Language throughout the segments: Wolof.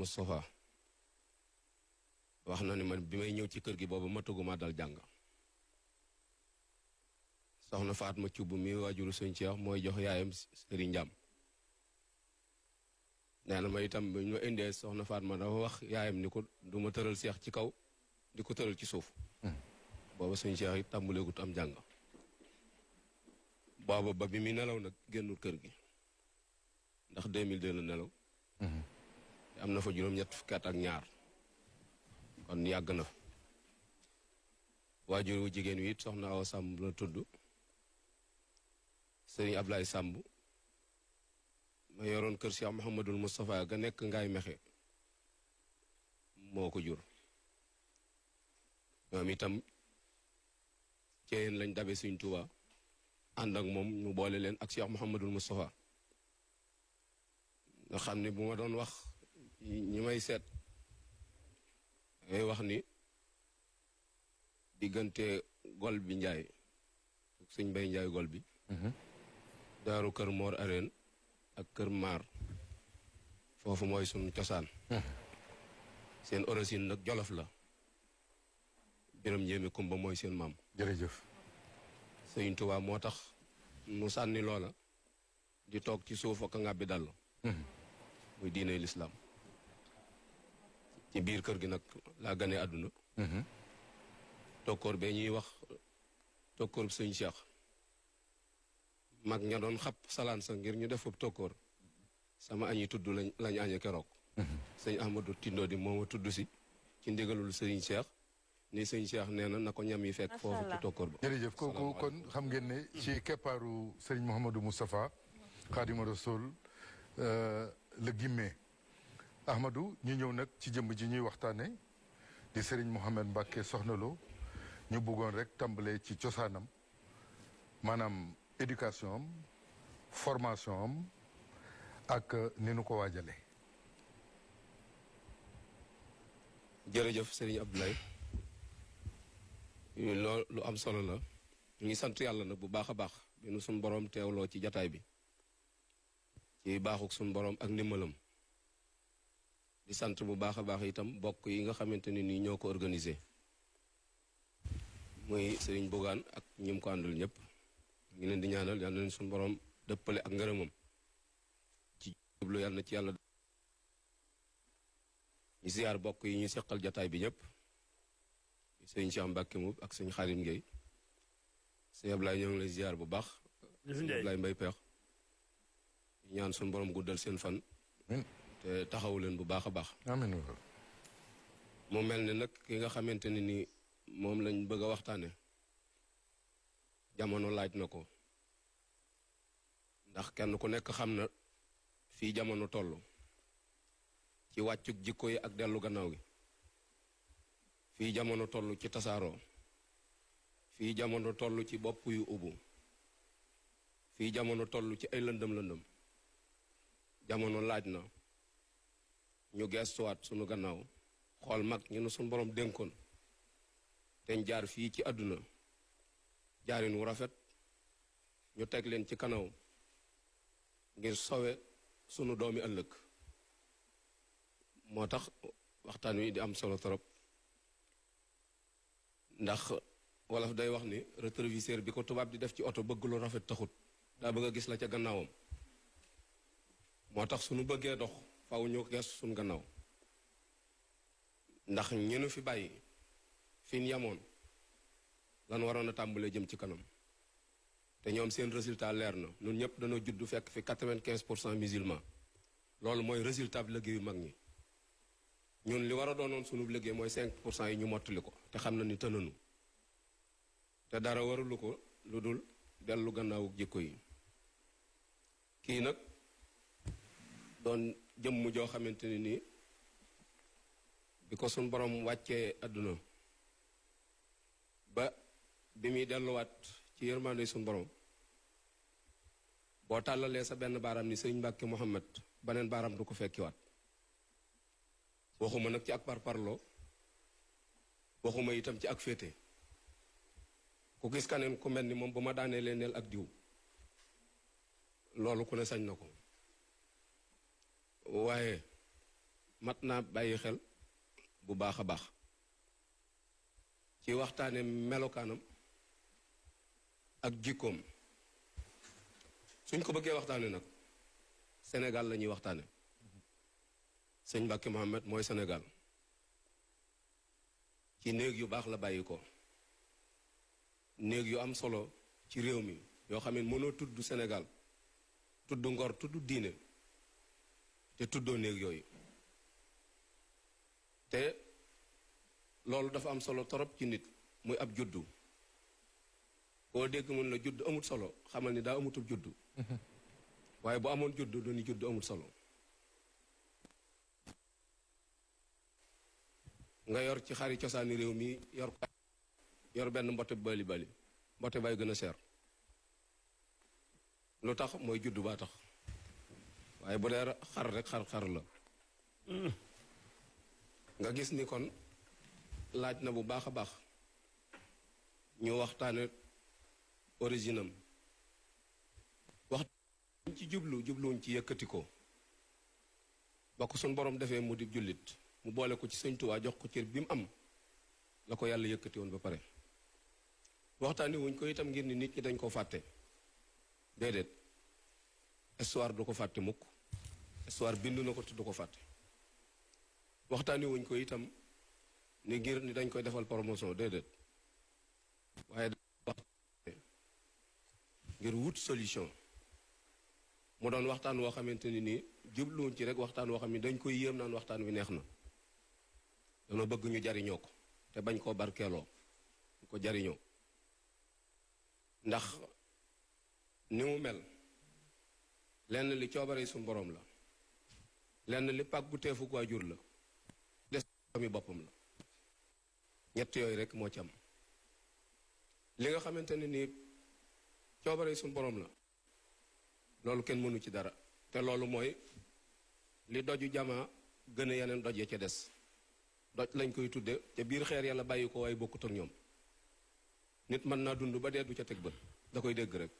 Moustapha wax na ni man bi may ñëw ci kër gi boobu mataguma dal jàng soxna Fatma Cubb mi waajuru sëñ Cheikh mooy jox yaayam Sëriñ Njaam nee na ma itam bu ñu indee soxna Fatma dafa wax yaayam ni ko du ma tëral Cheikh ci kaw di ko tëral ci suuf booba sëñ Cheikh it tàmbaleegut am jàng booba ba bi muy nelaw nag génnul kër gi ndax 2002 la nelaw te am na fa juróom-ñett fukki at ak ñaar kon yàgg na waajur wu jigéen wi it soxna Awa Samb la tudd sëriñ Ablaye Samb ma yoroon kër Cheikh Mouhamadul Moustapha ga nekk Ngaay Mexe moo ko jur ñoom itam ceeyeen lañ dabe Sëriñ Tuubaa ànd ak moom ñu boole leen ak Cheikh Mouhamadul Moustapha nga xam ne bu ma doon wax ñi may seet ngay wax ni diggante gol bi Njaay ak sëñ Bay Njaay gol bi daaru kër Mor Areen ak kër Maar foofu mooy sunu cosaan seen origine nag Jolof la Biram Njéeme Kumba mooy seen maam jërëjëf Sëriñ Tuubaa moo tax nu sànni loola di toog ci suuf ak ngàbbi dàll muy diine lislaam ci biir kër gi nag laa gane àdduna tokkoor bee ñuy wax tokkoor bi sëñ Cheikh mag ña doon xap salaan sa ngir ñu def foofu tokkoor sama añi tudd lañ añe keroog sëñ Ahmadou Tindo di mooma tudd si ci ndigalul sëñ Cheikh ni sëñ Cheikh nee na ko ñam yi fekk foofu ci tokkoor ba jërëjëf kooku kon xam ngeen ne ci keppaaru sëriñ Mouhamadou Moustapha Xaadimu Rasuul la gimmee Ahmadou ñu ñëw nag ci jëmm ji ñuy waxtaane di sëriñ Mouhamed Mbacke Soxna Lo ñu bëggoon rek tàmbalee ci cosaanam maanaam éducation am formation am ak ni nu ko waajale jërëjëf sëriñ Abdoulaye loolu lu am solo la ñu ngi sant yàlla nag bu baax a baax bi nu suñ boroom teewloo ci jataay bi ci baaxuk suñ boroom ak ndimbalam di sant bu baax a baax itam bokk yi nga xamante ni nii ñoo ko organisé muy sëriñ Bogaan ak ñim ko àndul ñëpp ngi leen di ñaanal yàlla leen suñ boroom dëppale ak ngërëmam ci jublu yàlla na ci yàlla ñu ziyaar bokk yi ñu seqal jataay bi ñëpp sëriñ Cheikh Mbacke Mbuub ak sëriñ Xaadim Gueye sëriñ Ablaye ñoo ngi lay ziyaar bu baax Ablaye Mbay Peex ñaan suñ boroom guddal seen fan te taxawu leen bu baax a baax amiin mu mel ne nag ki nga xamante ne ni moom lañ bëgg a waxtaane jamono laaj na ko ndax kenn ku nekk xam na fii jamono toll ci wàccug jikko yi ak dellu gannaaw gi fii jamono toll ci tasaaroo fii jamono toll ci bopp yu ubbu fii jamono toll ci ay lëndëm jamono laaj na ñu gestuwaat sunu gannaaw xool mag ñu ne sunu borom dénkoon te jaar fii ci àdduna jaarin wu rafet ñu teg leen ci kanaw ngir sowe sunu doomi ëllëg moo tax waxtaan wi di am solo trop ndax wolof day wax ni rétroviseur bi ko tubaab di def ci oto bëgg lu rafet taxut daa bëgg a gis la ca gannaawam moo tax sunu bëggee dox faw ñu gees sunu gannaaw ndax ñenu fi bàyyi fi ñu yamoon lan waroon a tàmbalee jëm ci kanam te ñoom seen résultat leer na ñun ñëpp dañoo judd fekk fi 95% musulman loolu mooy résultat bi liggéeyu mag ñi ñun li war a doonoon sunu liggéey mooy 5% yi ñu mottali ko te xam na ni tënanu te dara warulu ko lu dul dellu gannaawu jikko yi kii nag doon jëmm joo xamante ne nii bi ko suñ borom wàccee àdduna ba bi muy delluwaat ci yërmande suñ borom boo tàllalee sa benn baaraam ni sëñ Mbàkke Muhammad beneen baaraam du ko fekkiwaat waxuma nag ci ak parparloo waxuma itam ci ak féete ku gis kaneen ku mel ni moom bu ma daanee leen neel ak diw loolu ku ne sañ na ko waaye mat naa bàyyi xel bu baax a baax ci waxtaane melokaanam ak jikkoom. suñ ko bëggee waxtaane nag Sénégal la ñuy waxtaane sëñ Mbàkke Mohamed mooy Sénégal ci néeg yu baax la bàyyi ko néeg yu am solo ci réew mi yoo xam ne mënoo tudd Sénégal tudd ngor tudd diine te tuddoo néeg yooyu te loolu dafa am solo torop ci nit muy ab juddu koo dégg mën la judd amut solo xamal ni daa amutul juddu waaye bu amoon juddu du ni juddu amut solo nga yor ci xari cosaani réew mi yor benn mbote bali bali mbote bay gën a seer lu tax mooy juddu baa tax waaye bu dee xar rek xar la nga gis ni kon laaj na bu baax a baax ñu waxtaane origine am wax ci jubluwuñ ci yëkkati ko ba ko suñ borom defee mu di jullit mu boole ko ci Sëñ Tuubaa jox ko cër bi mu am la ko yàlla yëkkati woon ba pare waxtaani wuñ ko itam ngir ni nit ñi dañ ko fàtte déedéet histoire du ko fàtte mukk histoire bind na ko te du ko fàtte waxtaani wuñ ko itam ni ngir ni dañ koy defal promotion déedéet waaye ngir wut solution mu doon waxtaan woo xamante ni nii jubluwuñ ci rek waxtaan woo xam ne dañ koy yéem naan waxtaan wi neex na dana bëgg ñu jariñoo ko te bañ koo barkeeloo ñu ko jariñoo ndax ni mu mel lenn li coobare suñu borom la lenn li pàggu teefu waajur la des mi boppam la ñett yooyu rek moo ci am li nga xamante ne nii coobare suñu borom la loolu kenn mënu ci dara te loolu mooy li doju jamaa gën a yeneen doj ya ca des doj lañ koy tudde te biir xeer yàlla bàyyi ko waaye bokkut ak ñoom nit mën naa dund ba dee du ca teg bët da koy dégg rek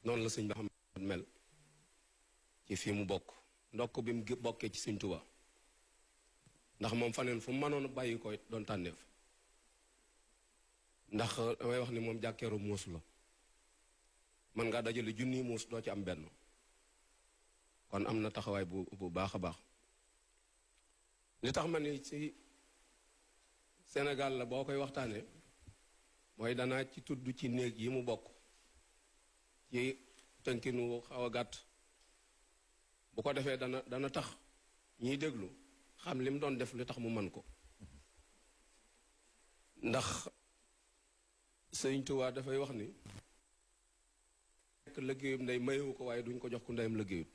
noonu la sëñ Muhammad mel ci fii mu bokk ndokk bi mu bokkee ci Sëñ Tuubaa ndax moom faneen fu mu mënoon bàyyi ko doon tànneef ndax damay wax ni moom jàkkeeru muus la mën ngaa dajale junniy muus doo ci am benn kon am na taxawaay bu baax a baax li tax ma ni ci Sénégal la boo koy waxtaanee mooy danaa ci tudd ci néeg yi mu bokk ci tënkinu xaw a gàtt bu ko defee dana tax ñiy déglu xam li mu doon def li tax mu mën ko ndax Sëñ Tuubaa dafay wax ni liggéeyum ndey mayewu ko waaye duñ ko jox ku ndeyam liggéeyut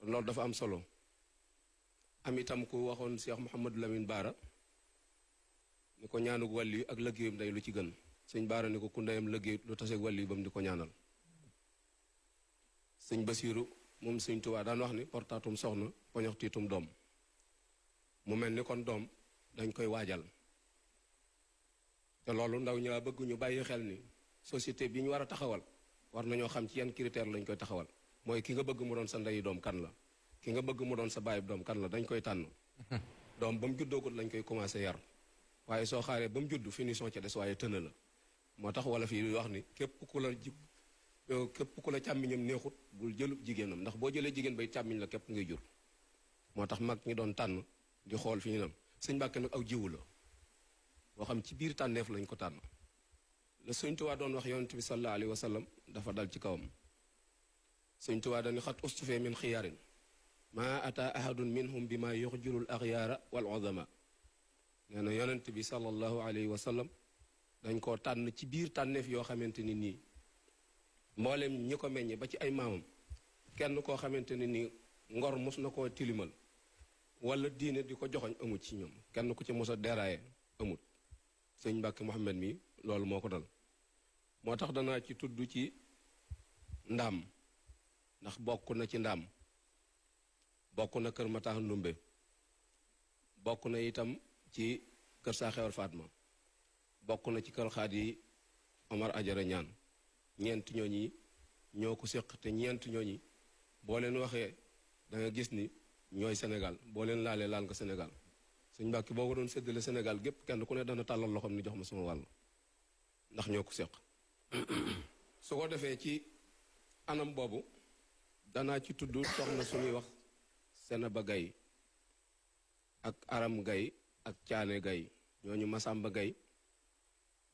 loolu dafa am solo am itam ku waxoon Cheikh Mouhamadou Lamine Baara ni ko ñaanug wàlli ak liggéeyum ndey lu ci gën sëñ Baara ni ko ku ndeyam liggéeyut lu taseeg wàlli ba mu di ko ñaanal sëñ Basiiru moom Sëñ Tuubaa daan wax ni portaatum soxna poñox tiitum doom mu mel ni kon doom dañ koy waajal te loolu ndaw ñaa bëgg ñu bàyyi xel ni société bi ñu war a taxawal war nañoo xam ci yan critère lañ koy taxawal mooy ki nga bëgg mu doon sa ndeyi doom kan la ki nga bëgg mu doon sa bàyyi doom kan la dañ koy tànn doom ba mu juddoogut lañ koy commencé yar waaye soo xaaree ba mu judd finition ca des waaye tëna la moo tax wala fii wax ni képp ku la càmmiñam neexut bul jëlu jigéenam ndax boo jëlee jigéen bay càmmiñ la képp ngay jur moo tax mag ñi doon tànn di xool fi ñu nam sëñ Mbàkke nag aw jiwu la boo xam ci biir tànneef lañ ko tànn la Sëñ Tuubaa doon wax yonent bi sallallahu alayhi wa sallam dafa dal ci kawam Sëñ Tuubaa dañu xat ustufee min xiyaarin maa ata ahadun minhum bi ma yuxjulul axyaara wal uzama nee na yonent bi sallallahu alayhi wa sallam dañ koo tànn ci biir tànneef yoo xamante ni nii mboolem ñi ko meññe ba ci ay maamam kenn koo xamante ni nii ngor mos na koo tilimal wala diine di ko joxoñ amut ci ñoom kenn ku ci mos a deraaye amut sëñ Mbàkke Mohamed mi loolu moo ko dal moo tax danaa ci tudd ci ndaam ndax bokk na ci ndaam bokk na kër Mataax Ndumbe bokk na itam ci kër saa xewar Fatma bokk na ci kër Xaadi Omar Ajara ñaan ñeent ñooñi ñoo ko séq te ñeent ñooñi boo leen waxee da nga gis ni ñooy Sénégal boo leen laalee laal nga Sénégal sëñ Mbàkke boo ko doon séddale Sénégal gépp kenn ku ne dana tàllal loxoom ni jox ma sama wàll ndax ñoo ko seq su ko defee ci anam boobu danaa ci tudd soxna suñuy wax Senaba Gay ak Aram Gay ak Caane Gay ñooñu Masamba Gay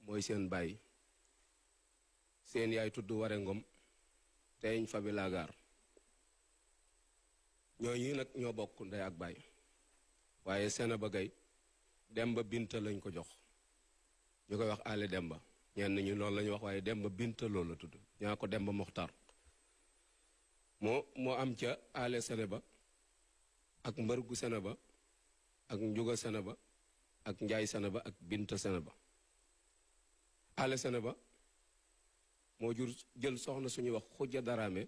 mooy seen baay seen yaay tudd Ware Ngom teeñ Fabi Lagaar ñooñu nag ñoo bokk ndey ak baay waaye Senaba Gay Demba Binta lañ ko jox ñu koy wax Ale Demba ñenn ñu loolu la ñuy wax waaye Demba Binta loolu la tudd ñaa ko Demba Moxtar moo am ca Ale Senaba ak Mbërgu Senaba ak Njuga Senaba ak Njaay Senaba ak Binta Senaba Ale Senaba moo jur jël soxna suñuy wax Xujja Daraame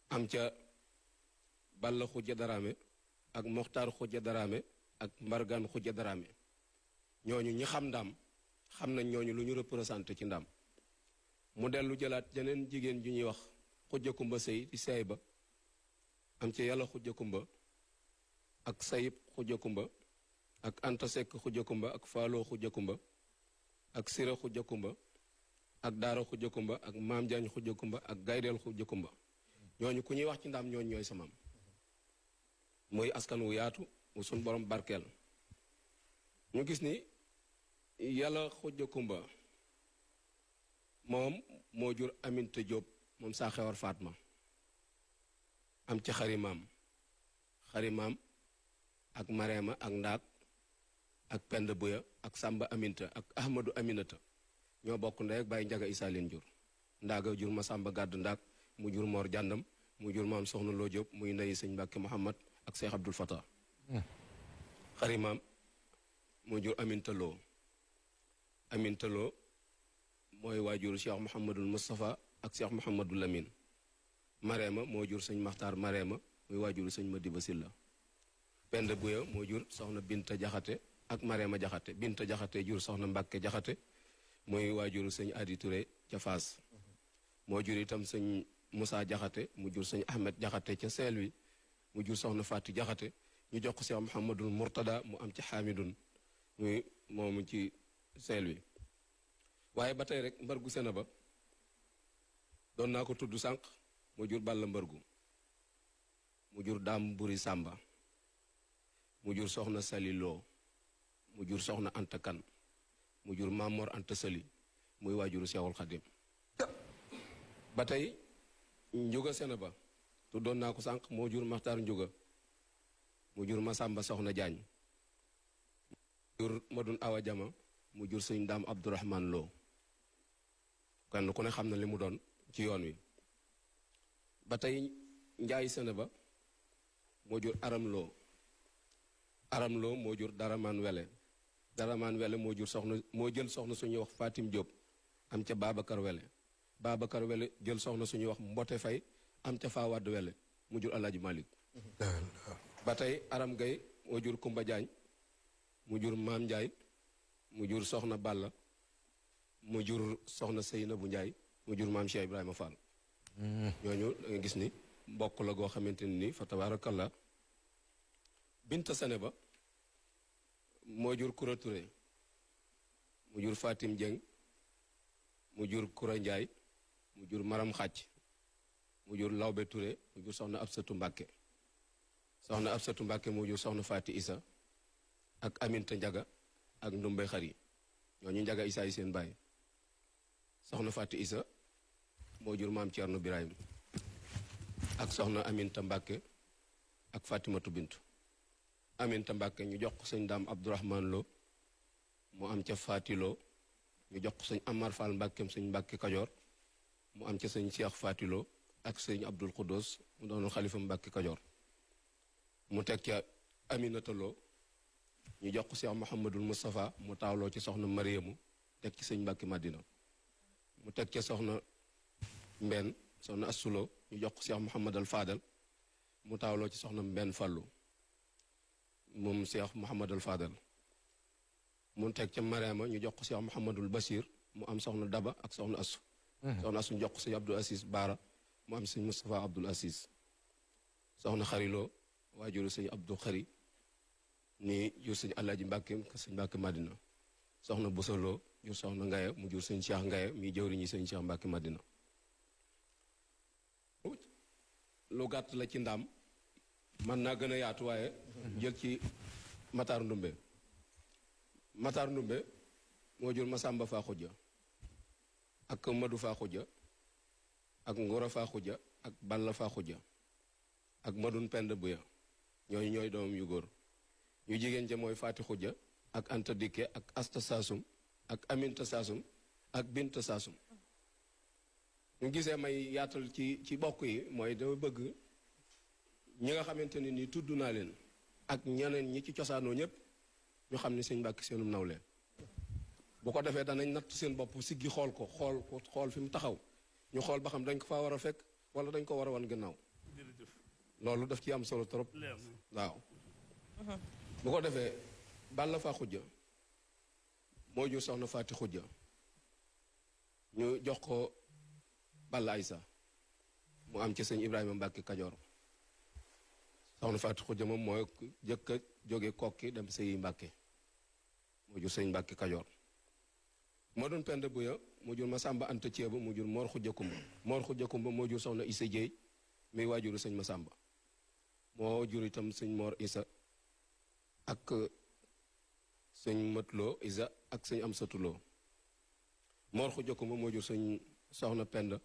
am ca Balla Xujja Daraame ak Moxtaar Xujja Daraame ak Mbargaan Xujja Daraame ñooñu ñi xam ndaam xam nañ ñooñu lu ñu représenté ci ndaam mu dellu jëlaat jeneen jigéen ju ñuy wax Xujja Kumba Sëy di seey ba am ca Yàlla Xujja Kumba ak Sayib Xujja Kumba ak Anta Sekk Xujja Kumba ak Faaloo Xujja Kumba ak Sira Xujja Kumba ak Daara Xujja Kumba ak Maam Jaañ Xujja Kumba ak Gaydeel Xujja Kumba ñooñu ku ñuy wax ci ndaam ñooñu ñooy samaam muy askan wu yaatu wu suñ borom barkeel ñu gis ni Yàlla Xujja Kumba moom moo jur Aminta Jóob moom saa xewar Faatma am ci xarimaam ak Mareema ak Ndaak ak Penda Buya ak Sàmba Aminta ak Ahmadu Aminata ñoo bokk ndey ak bàyyi Njaga Isaa leen jur Ndaaga jur ma Sàmba Gàdd Ndaak mu jur Moor Jàndam mu jur maam Soxna Loo Jóob muy ndeyi sëñ Mbàkke Muhammad ak Seex Abdul Fatah xarimaam moo jur Aminta Loo mooy waajur Cheikh Mouhamadul Moustapha ak Cheikh Mouhamadul Lamine Mareema moo jur sëñ Maxtaar Mareema muy waajuru sëñ Madiba Silla Penda Buya moo jur soxna Binta Jaxate ak Mareema Jaxate Binta Jaxate jur soxna Mbàkke Jaxate muy waajuru sëñ Adi Touré ca Faas moo jur itam sëñ Moussa Jaxate mu jur sëñ Ahmed Jaxate ca Saint-Louis mu jur soxna Faati Jaxate ñu jox ko Cheikh Mouhamadul Mourtada mu am ci Xaamidun muy moomu ci Saint-Louis waaye ba tey rek Mbargu Senaba doon naa ko tudd sànq mu jur Balla Mbargu mu jur Daam Buri Sàmba mu jur soxna Sali Loo mu jur soxna Anta Kan mu jur Mamor Anta Sali muy waajuru Seexul Xadim ba tey Njuga Senaba tuddoon naa ko sànq moo jur Maxtaar Njuga mu jur Masamba Soxna Jaañ jur Madun Awa Jama mu jur sëñ Daam Abdourahman Loo kenn ku ne xam na li mu doon ci yoon wi ba tey Njaay Senaba moo jur Aram Loo moo jur Daraman Wele moo jur moo jël soxna suñuy wax Fatim Diop am ca Babacar Wele jël soxna suñuy wax Mbote Fay am ca Fawad Wele mu jur Alaaji Malik ba tey Aram Gay moo jur Kumba Jaañ mu jur Maam Njaay mu jur soxna Balla mu jur soxna Seynabu Njaay mu jur Maam Cheikh Ibrahima Fall ñooñu da nga gis ni mbokk la goo xamante ni fa tabarakallah Binta Senaba moo jur Kura Touré mu jur Fatim Dieng mu jur Kura Njaay mu jur Maram Xàcc mu jur Lawbe Touré mu jur soxna Absatu Mbàkke moo jur soxna Faati Isa ak Aminta Njaga ak Ndumbay Xari ñooñu Njaga Isa yi seen baay soxna Faati Isa moo jur maam Ceerno Birahim ak soxna Aminta Mbàkke ak Fatimatu Bintu Aminta Mbàkke ñu jox ko sëñ Daam Abdourahman Lo mu am ca Faati Lo ñu jox ko sëñ Amar Fall Mbàkkeem sëñ Mbàkke Kajoor mu am ca sëñ Cheikh Faati Lo ak sëñ Abdul Xuddoos mu doon xalifa Mbàkke Kajoor mu teg ca Aminata Lo ñu jox ko Cheikh Mouhamadul Moustapha mu taawloo ci soxna Mariamu teg ci sëñ Mbàkke Madina mu teg ca soxna Mbenn soxna Assulo ñu jox ko Cheikh Mouhamadal Fadal mu taawloo ci soxna Mbenn Fallu moom Cheikh Mouhamadal Fadal mu teg ca Mariama ñu jox ko Cheikh Mouhamadul Bachir mu am soxna Daba ak soxna Assu soxna Assu ñu jox ko sëñ Abdul Asis Baara mu am sëñ Moustapha Abdul Asis soxna Xariloo waajuru sëñ Abdou Xari ni jur sëñ Alaaji Mbàkke sëñ Mbàkke Madina soxna Busaloo jur soxna Ngaye mu jur sëñ Cheikh Ngaye mi jëwriñi sëñ Cheikh Mbàkke Madina lu gàtt la ci ndaam man naa gën a yaatu waaye jël ci Matar Ndumbe Matar Ndumbe moo jur Masamba Faa Xuja ak Madu Faa Xuja ak Ngora Faa Xuja ak Balla Faa Xuja ak Madun Pend Buya ñooy ñooy doomam yu góor ñu jigéen ca mooy Faati Xuja ak Anta Dikke ak Asta Saasum ak Aminta Saasum ak Binta Saasum ñu gisee may yaatal ci bokk yi mooy dama bëgg ñi nga xamante ne ni tudd naa leen ak ñeneen ñi ci cosaanoo ñëpp ñu xam ne sëñ Mbàkke seenum nawle bu ko defee danañ natt seen bopp siggi xool ko xool fi mu taxaw ñu xool ba xam dañ ko faa war a fekk wala dañ ko war a wan gannaaw loolu daf ci am solo trop waaw bu ko defee Balla Faa Xujja moo jur soxna Faati Xujja ñu jox ko Balla Aysa mu am ci sëñ Ibrahima Mbàkke Kajoor soxna Faati Xujja moom mooy jëkk a jóge kokki dem sëyi Mbàkke moo jur sëñ Mbàkke Kajoor moo doon Penda Buya mu jur Masamba Anta Ceeba mu jur Mor Xujja Kumba Mor Xujja Kumba moo jur soxna Isa Jéey muy waajuru sëñ Masamba moo jur itam sëñ Mor Isa ak sëñ Matloo Isa ak sëñ Amsatuloo Mor Xujja Kumba moo jur sëñ soxna Penda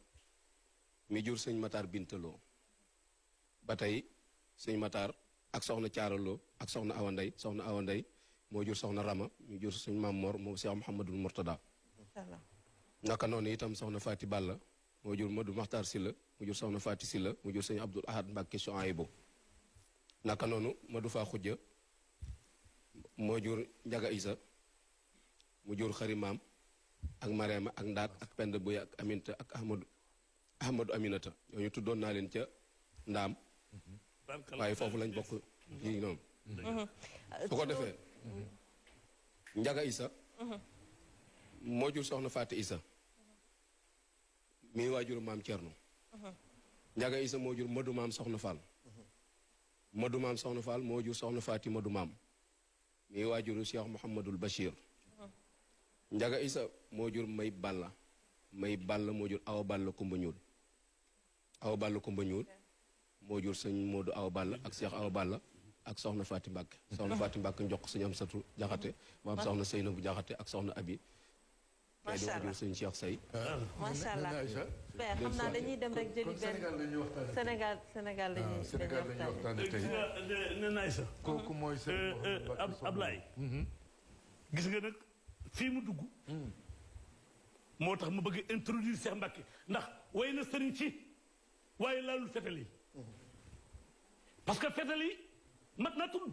mi jur sëñ Matar Bintaloo ba tey sëñ Matar ak soxna Caaraloo ak soxna Awa Ndey moo jur soxna Rama mi jur sëñ Maam Mor moom Cheikh Mouhamadul Mourtada naka noonu itam soxna Faati Balla moo jur Madu Maxtaar Silla mu jur soxna Faati Silla mu jur sëñ Abdul Ahad Mbàkke Sohaybu naka noonu Madu Faa Xujja moo jur Njaga Isa mu jur Xari Maam ak Mareema ak Ndaat ak Penda Buya ak Aminta ak Ahmadu Aminata ñooñu tuddoon naa leen ca ndaam waaye foofu lañ bokk yi noonu su ko defee Njaga Isa moo jur soxna Faati Isa mii waajuru maam Cerno Njaga Isa moo jur Madu Maam Soxna Fall Madu Maam Soxna Fall moo jur soxna Faati Madu Maam mii waajuru Cheikh Mouhamadul Bachir Njaga Isa moo jur May Balla moo jur Awa Balla Kumba Ñuul Awa Balla Kumba Ñuul moo jur sëñ Moodu Awa Balla ak Cheikh Awa Balla ak soxna Faati Mbàkke soxna Faati Mbàkke njox ko sëñ Amsatu Jaxate maam soxna Seynabu Jaxate ak soxna Abi kay di jur sëñ Cheikh Say macha allah père xam naa dañuy dem rek jëli benn Sénégal lañuy waxtaane tey ne naay sa kooku mooy Ablaye gis nga nag fii mu dugg moo tax ma bëgg introduire Cheikh Mbàkke ndax way na sëriñ ci waaye laalul fetal yi parce que fetal yi mat na tudd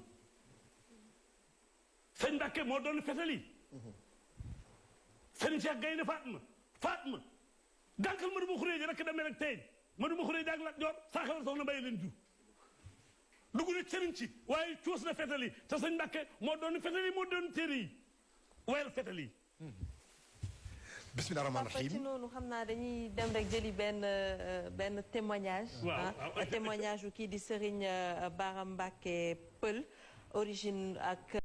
sëñ Mbàkke moo doon fetal yi sëriñ Cheikh Gaynde Fatma gànkal ma du ma xuree ji rek demee rek tey ma du ma xuree jaag la joor saa xewar soxna Mbay leen jur dugg na sëriñ ci waaye cuus na fetal yi te sëñ Mbàkke moo doon fetal yi moo doon téere yi wayal fetal yi bismillah rahmaan rahim ci noonu xam naa dañuy dem rek jëli benn témoignage témoignage u kii di Serigne Bara Mbacke Pël origine ak